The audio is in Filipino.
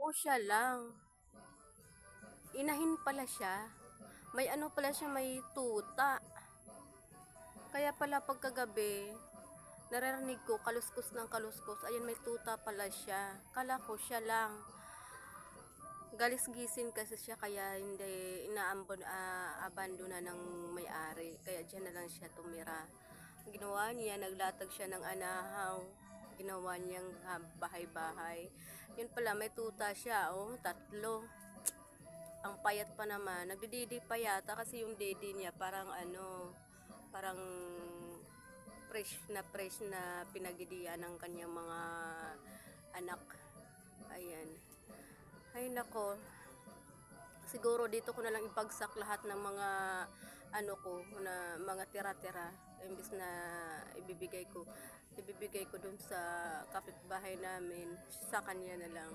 O siya lang. Inahin pala siya. May ano pala siya, may tuta. Kaya pala pagkagabi, naririnig ko kaluskos ng kaluskos. Ayun, may tuta pala siya. Kala ko siya lang. Galis-gisin kasi siya kaya hindi abandona ng may-ari. Kaya diyan na lang siya tumira. Ginawa niya, naglatag siya ng anahaw. Ginawa niyang bahay-bahay. Yun pala, may tuta siya. Oh, 3. Ang payat pa naman. Nagdididi pa yata kasi yung dede niya parang parang fresh na pinagdidian ng kanyang mga anak. Ayan. Ay nako. Siguro dito ko na lang ipagsak lahat ng mga na mga tira-tira imbis na ibibigay ko dun sa kapitbahay namin, sa kanya na lang.